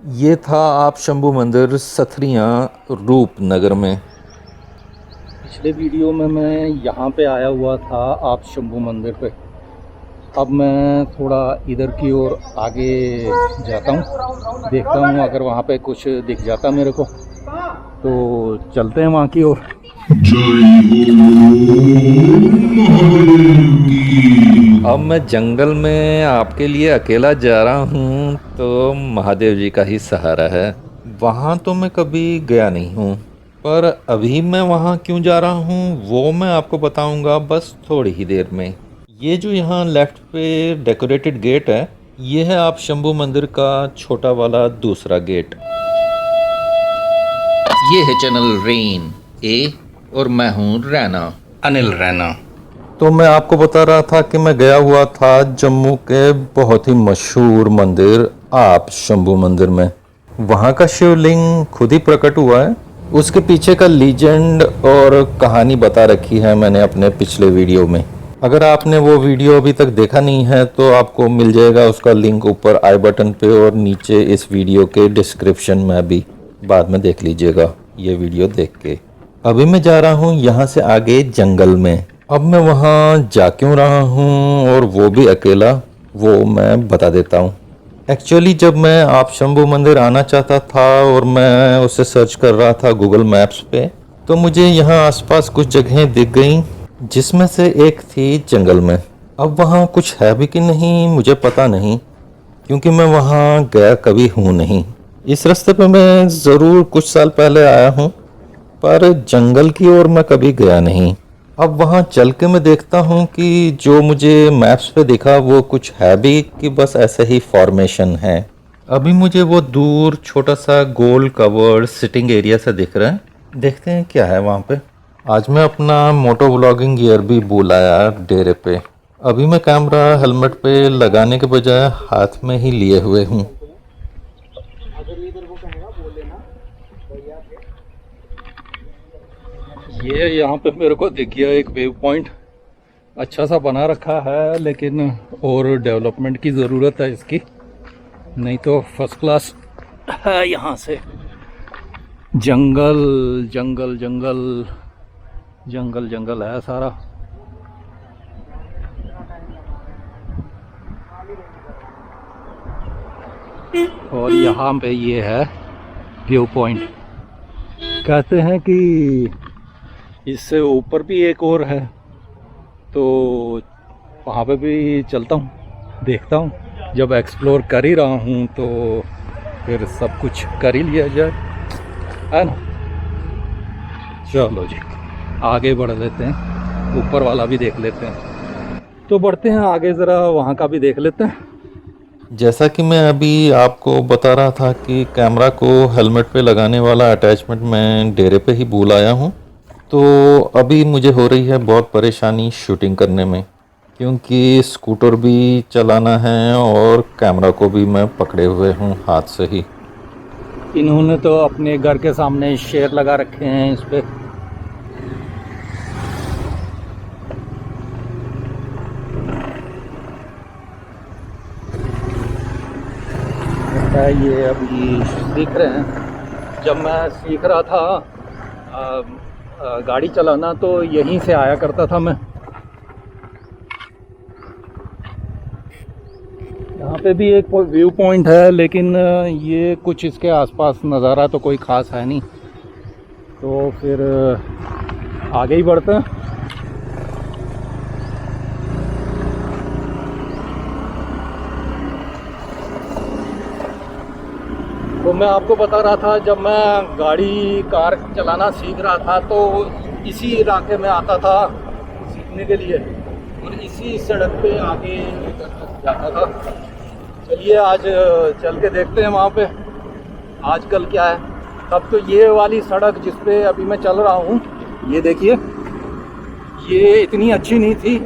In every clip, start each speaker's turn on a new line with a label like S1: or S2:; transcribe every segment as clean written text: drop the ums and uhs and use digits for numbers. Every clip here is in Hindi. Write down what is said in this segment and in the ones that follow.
S1: ये था आप शंभू मंदिर सथरिया रूपनगर में। पिछले वीडियो में मैं यहाँ पे आया हुआ था आप शंभू मंदिर पे। अब मैं थोड़ा इधर की ओर आगे जाता हूँ, देखता हूँ अगर वहाँ पे कुछ दिख जाता मेरे को तो चलते हैं वहाँ की ओर। अब मैं जंगल में आपके लिए अकेला जा रहा हूँ तो महादेव जी का ही सहारा है। वहाँ तो मैं कभी गया नहीं हूँ, पर अभी मैं वहाँ क्यों जा रहा हूँ वो मैं आपको बताऊँगा बस थोड़ी ही देर में। ये जो यहाँ लेफ्ट पे डेकोरेटेड गेट है, ये है आप शंभू मंदिर का छोटा वाला दूसरा गेट। ये है चैनल रेन ए और मैं हूँ रैना, अनिल रैना। तो मैं आपको बता रहा था कि मैं गया हुआ था जम्मू के बहुत ही मशहूर मंदिर आप शंभू मंदिर में। वहाँ का शिवलिंग खुद ही प्रकट हुआ है। उसके पीछे का लीजेंड और कहानी बता रखी है मैंने अपने पिछले वीडियो में। अगर आपने वो वीडियो अभी तक देखा नहीं है तो आपको मिल जाएगा उसका लिंक ऊपर आई बटन पे और नीचे इस वीडियो के डिस्क्रिप्शन में भी। बाद में देख लीजिएगा ये वीडियो देख के। अभी मैं जा रहा हूँ यहाँ से आगे जंगल में। अब मैं वहाँ जा क्यों रहा हूँ और वो भी अकेला, वो मैं बता देता हूँ। एक्चुअली जब मैं आप शंभू मंदिर आना चाहता था और मैं उसे सर्च कर रहा था गूगल मैप्स पे, तो मुझे यहाँ आसपास कुछ जगहें दिख गईं जिसमें से एक थी जंगल में। अब वहाँ कुछ है भी कि नहीं मुझे पता नहीं, क्योंकि मैं वहाँ गया कभी हूँ नहीं। इस रास्ते पे मैं ज़रूर कुछ साल पहले आया हूँ, पर जंगल की ओर मैं कभी गया नहीं। अब वहाँ चल के मैं देखता हूँ कि जो मुझे मैप्स पे दिखा वो कुछ है भी कि बस ऐसे ही फॉर्मेशन है। अभी मुझे वो दूर छोटा सा गोल कवर्ड सिटिंग एरिया सा दिख रहा है, देखते हैं क्या है वहाँ पे। आज मैं अपना मोटो व्लॉगिंग गियर भी भूल आया डेरे पे। अभी मैं कैमरा हेलमेट पे लगाने के बजाय हाथ में ही लिए हुए हूँ। ये यहाँ पे मेरे को दिख गया एक वेव पॉइंट, अच्छा सा बना रखा है, लेकिन और डेवलपमेंट की ज़रूरत है इसकी, नहीं तो फर्स्ट क्लास है। यहाँ से जंगल जंगल जंगल जंगल जंगल है सारा। और यहाँ पे ये है व्यू पॉइंट। कहते हैं कि इससे ऊपर भी एक और है, तो वहाँ पे भी चलता हूँ, देखता हूँ। जब एक्सप्लोर कर ही रहा हूँ तो फिर सब कुछ कर ही लिया जाए, है ना। चलो जी आगे बढ़ लेते हैं, ऊपर वाला भी देख लेते हैं। तो बढ़ते हैं आगे, ज़रा वहाँ का भी देख लेते हैं। जैसा कि मैं अभी आपको बता रहा था कि कैमरा को हेलमेट पे लगाने वाला अटैचमेंट मैं डेरे पे ही भूल आया हूँ, तो अभी मुझे हो रही है बहुत परेशानी शूटिंग करने में, क्योंकि स्कूटर भी चलाना है और कैमरा को भी मैं पकड़े हुए हूँ हाथ से ही। इन्होंने तो अपने घर के सामने शेर लगा रखे हैं इस पे। ये अभी सीख रहे हैं। जब मैं सीख रहा था गाड़ी चलाना तो यहीं से आया करता था मैं। यहाँ पे भी एक व्यू पॉइंट है, लेकिन ये कुछ इसके आसपास नज़ारा तो कोई ख़ास है नहीं, तो फिर आगे ही बढ़ते हैं। तो मैं आपको बता रहा था, जब मैं कार चलाना सीख रहा था तो इसी इलाके में आता था सीखने के लिए, और इसी सड़क पे आगे जाता था। चलिए आज चल के देखते हैं वहाँ पे आजकल क्या है। तब तो ये वाली सड़क जिस पे अभी मैं चल रहा हूँ, ये देखिए, ये इतनी अच्छी नहीं थी,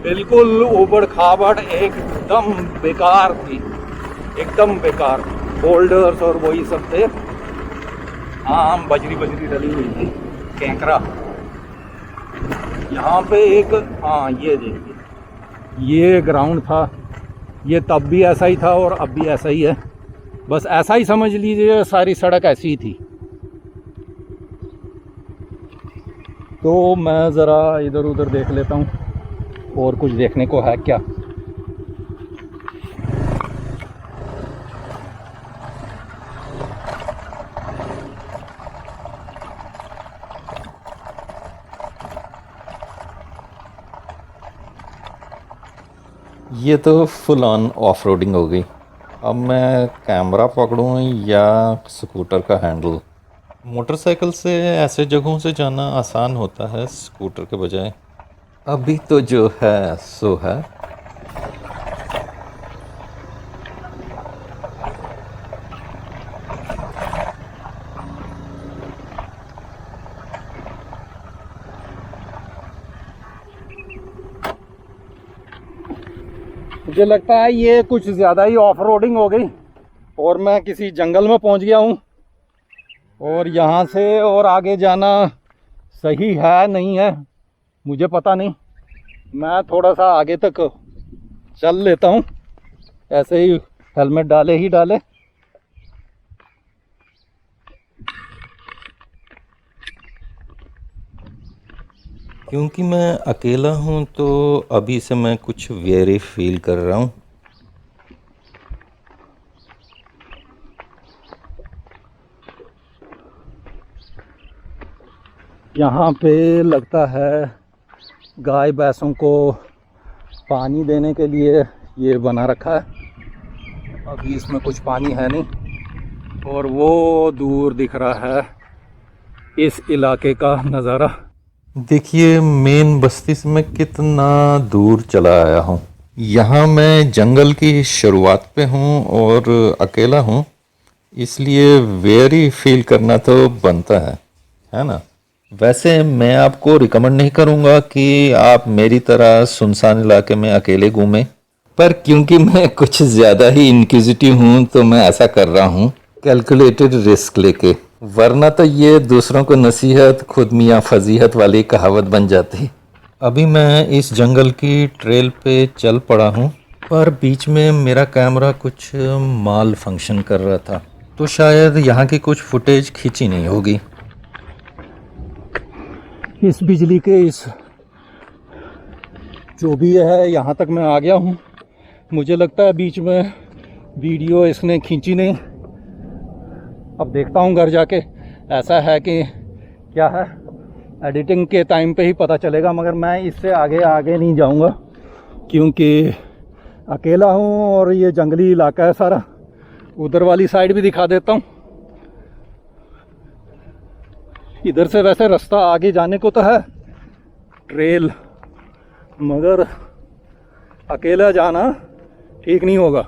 S1: बिल्कुल ऊबड़ खाबड़ एकदम बेकार थी, एकदम बेकार। बोल्डर्स और वही सब थे, हाँ बजरी बजरी डली हुई थी, कैंकरा। यहाँ पे एक, हाँ ये देखिए, ये ग्राउंड था, ये तब भी ऐसा ही था और अब भी ऐसा ही है।
S2: बस ऐसा ही समझ लीजिए, सारी सड़क ऐसी ही थी। तो मैं ज़रा इधर उधर देख लेता हूँ और कुछ देखने को है क्या।
S1: ये तो फुल ऑन ऑफ रोडिंग हो गई। अब मैं कैमरा पकड़ूं या स्कूटर का हैंडल। मोटरसाइकिल से ऐसे जगहों से जाना आसान होता है स्कूटर के बजाय। अभी तो जो है सो है।
S2: मुझे लगता है ये कुछ ज़्यादा ही ऑफ रोडिंग हो गई और मैं किसी जंगल में पहुंच गया हूं। और यहाँ से और आगे जाना सही है नहीं है मुझे पता नहीं। मैं थोड़ा सा आगे तक चल लेता हूं, ऐसे ही हेलमेट डाले ही डाले।
S1: क्योंकि मैं अकेला हूँ तो अभी से मैं कुछ वेरी फील कर रहा हूँ।
S2: यहाँ पे लगता है गाय भैंसों को पानी देने के लिए ये बना रखा है। अभी इसमें कुछ पानी है नहीं और वो दूर दिख रहा है इस इलाके का नज़ारा।
S1: देखिए मेन बस्ती से मैं कितना दूर चला आया हूँ। यहाँ मैं जंगल की शुरुआत पे हूँ और अकेला हूँ, इसलिए वेरी फील करना तो बनता है ना। वैसे मैं आपको रिकमेंड नहीं करूँगा कि आप मेरी तरह सुनसान इलाके में अकेले घूमें, पर क्योंकि मैं कुछ ज़्यादा ही इंक्विजिटिव हूँ तो मैं ऐसा कर रहा हूँ कैलकुलेटेड रिस्क लेके। वरना तो ये दूसरों को नसीहत खुद मियाँ फजीहत वाली कहावत बन जाती। अभी मैं इस जंगल की ट्रेल पे चल पड़ा हूँ, पर बीच में मेरा कैमरा कुछ माल फंक्शन कर रहा था, तो शायद यहाँ की कुछ फुटेज खींची नहीं होगी।
S2: इस बिजली के इस जो भी है यहाँ तक मैं आ गया हूँ। मुझे लगता है बीच में वीडियो इसने खींची नहीं। अब देखता हूँ घर जाके ऐसा है कि क्या है, एडिटिंग के टाइम पे ही पता चलेगा। मगर मैं इससे आगे नहीं जाऊँगा क्योंकि अकेला हूँ और ये जंगली इलाका है सारा। उधर वाली साइड भी दिखा देता हूँ। इधर से वैसे रास्ता आगे जाने को तो है ट्रेल, मगर अकेला जाना ठीक नहीं होगा।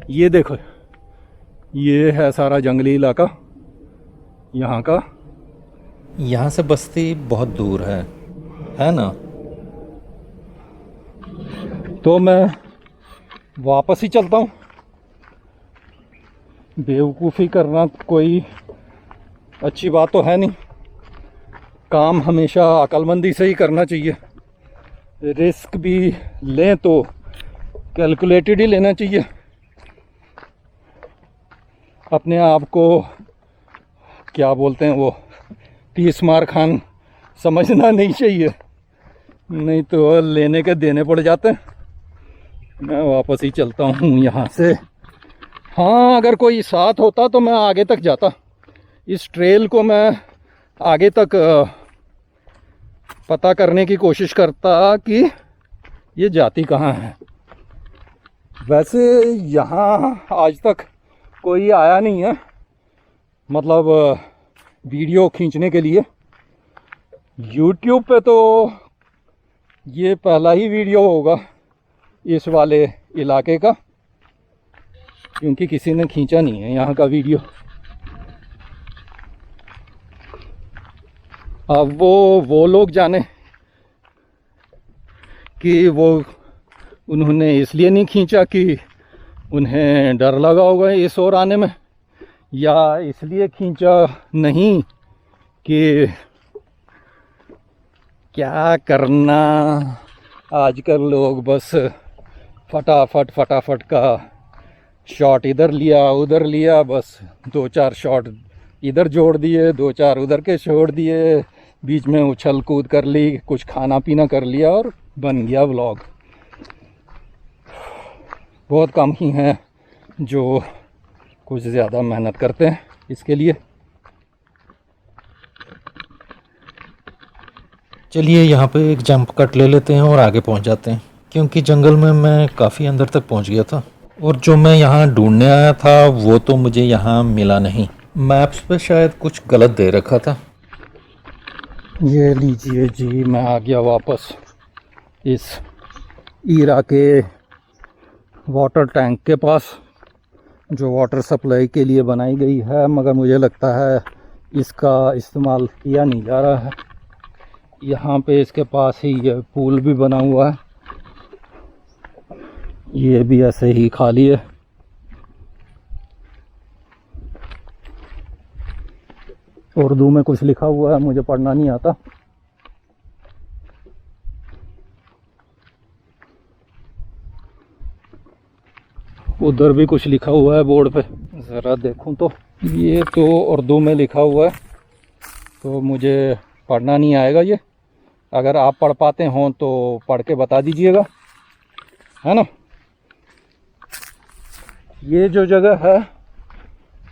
S2: ये देखो, ये है सारा जंगली इलाका यहाँ का।
S1: यहाँ से बस्ती बहुत दूर है ना।
S2: तो मैं वापस ही चलता हूँ। बेवकूफ़ी करना कोई अच्छी बात तो है नहीं। काम हमेशा अक्लमंदी से ही करना चाहिए। रिस्क भी लें तो कैलकुलेटेड ही लेना चाहिए। अपने आप को क्या बोलते हैं वो, 30 मार खान समझना नहीं चाहिए, नहीं तो लेने के देने पड़ जाते हैं। मैं वापस ही चलता हूँ यहाँ से। हाँ, अगर कोई साथ होता तो मैं आगे तक जाता। इस ट्रेल को मैं आगे तक पता करने की कोशिश करता कि ये जाती कहाँ है। वैसे यहाँ आज तक कोई आया नहीं है, मतलब वीडियो खींचने के लिए। YouTube पे तो ये पहला ही वीडियो होगा इस वाले इलाके का, क्योंकि किसी ने खींचा नहीं है यहाँ का वीडियो। अब वो लोग जाने कि वो उन्होंने इसलिए नहीं खींचा कि उन्हें डर लगा होगा इस ओर आने में, या इसलिए खींचा नहीं कि क्या करना, आजकल लोग बस फटाफट का शॉट इधर लिया उधर लिया, बस 2-4 शॉट इधर जोड़ दिए, 2-4 उधर के छोड़ दिए, बीच में उछल कूद कर ली, कुछ खाना पीना कर लिया और बन गया व्लॉग। बहुत कम ही हैं जो कुछ ज़्यादा मेहनत करते हैं इसके लिए।
S1: चलिए यहाँ पे एक जंप कट ले लेते हैं और आगे पहुँच जाते हैं, क्योंकि जंगल में मैं काफ़ी अंदर तक पहुँच गया था और जो मैं यहाँ ढूंढने आया था वो तो मुझे यहाँ मिला नहीं। मैप्स पे शायद कुछ गलत दे रखा था।
S2: ये लीजिए जी, मैं आ गया वापस इस ईरा के वाटर टैंक के पास, जो वाटर सप्लाई के लिए बनाई गई है, मगर मुझे लगता है इसका इस्तेमाल किया नहीं जा रहा है। यहाँ पे इसके पास ही ये पूल भी बना हुआ है, ये भी ऐसे ही खाली है। उर्दू में कुछ लिखा हुआ है, मुझे पढ़ना नहीं आता। उधर भी कुछ लिखा हुआ है बोर्ड पे, ज़रा देखूं तो। ये तो उर्दू में लिखा हुआ है, तो मुझे पढ़ना नहीं आएगा ये। अगर आप पढ़ पाते हों तो पढ़ के बता दीजिएगा, है ना। ये जो जगह है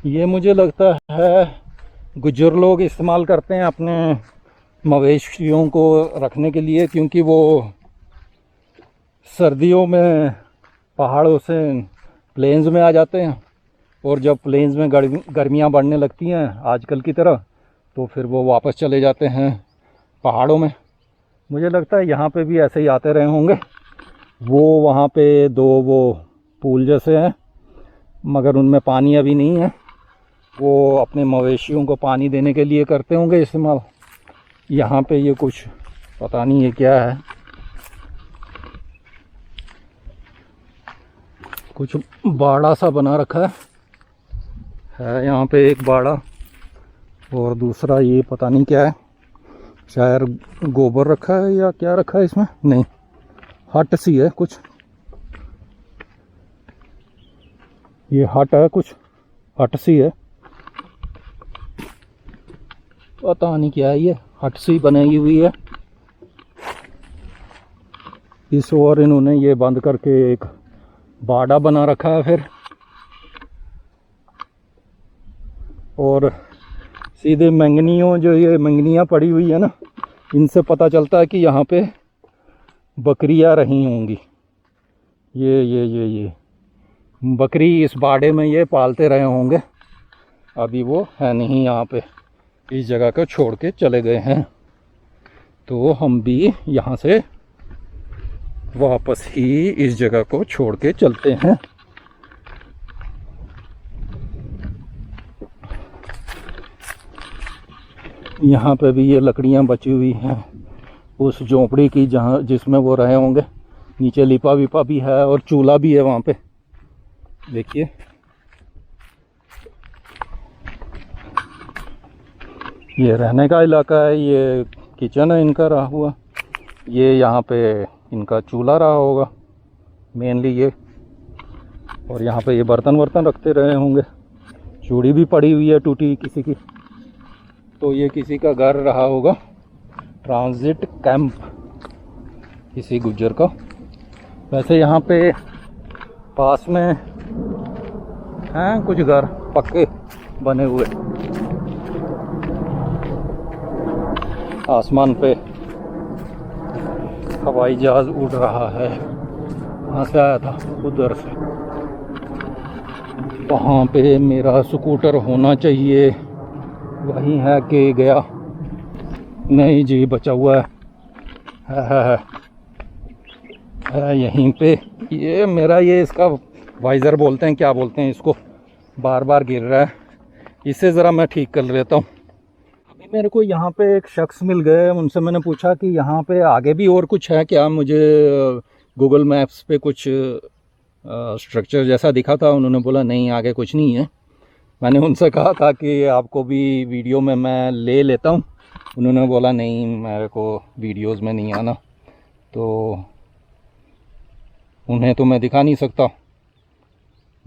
S2: ये मुझे लगता है गुज्जर लोग इस्तेमाल करते हैं अपने मवेशियों को रखने के लिए, क्योंकि वो सर्दियों में पहाड़ों से प्लेन्स में आ जाते हैं, और जब प्लेन्स में गर्मियाँ बढ़ने लगती हैं आजकल की तरह, तो फिर वो वापस चले जाते हैं पहाड़ों में। मुझे लगता है यहाँ पे भी ऐसे ही आते रहे होंगे। वो वहाँ पे 2 वो पूल जैसे हैं, मगर उनमें पानी अभी नहीं है। वो अपने मवेशियों को पानी देने के लिए करते होंगे इस्तेमाल। यहाँ पे ये कुछ पता नहीं है क्या है, कुछ बाड़ा सा बना रखा है यहाँ पे एक बाड़ा, और दूसरा ये पता नहीं क्या है, शायद गोबर रखा है या क्या रखा है इसमें, नहीं हट सी है कुछ, ये हट है, कुछ हट सी है, पता नहीं क्या है, ये हट सी बनाई हुई है। इस ओर इन्होंने ये बंद करके एक बाड़ा बना रखा है फिर, और सीधे मंगनियों, जो ये मंगनियाँ पड़ी हुई है ना, इनसे पता चलता है कि यहाँ पे बकरियाँ रही होंगी। ये बकरी इस बाड़े में ये पालते रहे होंगे। अभी वो है नहीं यहाँ पे, इस जगह को छोड़ के चले गए हैं। तो हम भी यहाँ से वापस ही इस जगह को छोड़ के चलते हैं। यहाँ पे भी ये लकड़ियाँ बची हुई हैं उस झोंपड़ी की जहाँ जिसमें वो रहे होंगे। नीचे लिपा विपा भी है और चूल्हा भी है वहाँ पे, देखिए। ये रहने का इलाका है, ये किचन है इनका रहा हुआ, ये यहाँ पे इनका चूल्हा रहा होगा मेनली ये, और यहाँ पे ये बर्तन वर्तन रखते रहे होंगे। चूड़ी भी पड़ी हुई है टूटी किसी की, तो ये किसी का घर रहा होगा, ट्रांजिट कैंप किसी गुज्जर का। वैसे यहाँ पे पास में हैं कुछ घर पक्के बने हुए। आसमान पे हवाई जहाज उड़ रहा है, वहाँ से आया था उधर से। वहाँ पे मेरा स्कूटर होना चाहिए, वहीं है कि गया, नहीं जी बचा हुआ है यहीं पे। ये मेरा ये इसका वाइज़र बोलते हैं, क्या बोलते हैं इसको, बार बार गिर रहा है, इसे ज़रा मैं ठीक कर लेता हूँ। अभी मेरे को यहाँ पे एक शख्स मिल गए, उनसे मैंने पूछा कि यहाँ पे आगे भी और कुछ है क्या। मुझे गूगल मैप्स पे कुछ स्ट्रक्चर जैसा दिखा था, उन्होंने बोला नहीं आगे कुछ नहीं है। मैंने उनसे कहा था कि आपको भी वीडियो में मैं ले लेता हूँ, उन्होंने बोला नहीं मेरे को वीडियोस में नहीं आना, तो उन्हें तो मैं दिखा नहीं सकता,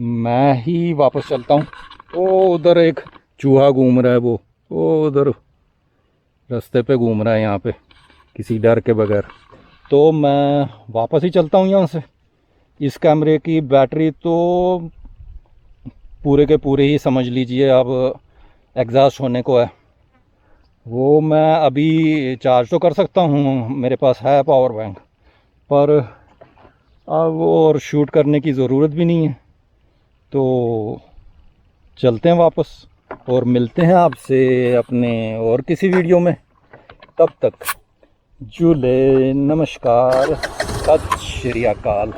S2: मैं ही वापस चलता हूँ। वो उधर एक चूहा घूम रहा है, वो उधर रास्ते पे घूम रहा है यहाँ पे किसी डर के बगैर। तो मैं वापस ही चलता हूँ यहाँ से। इस कैमरे की बैटरी तो पूरे के पूरे ही समझ लीजिए अब एग्जॉस्ट होने को है। वो मैं अभी चार्ज तो कर सकता हूँ, मेरे पास है पावर बैंक, पर अब और शूट करने की ज़रूरत भी नहीं है। तो चलते हैं वापस और मिलते हैं आपसे अपने और किसी वीडियो में। तब तक जुले, नमस्कार, सत श्री अकाल।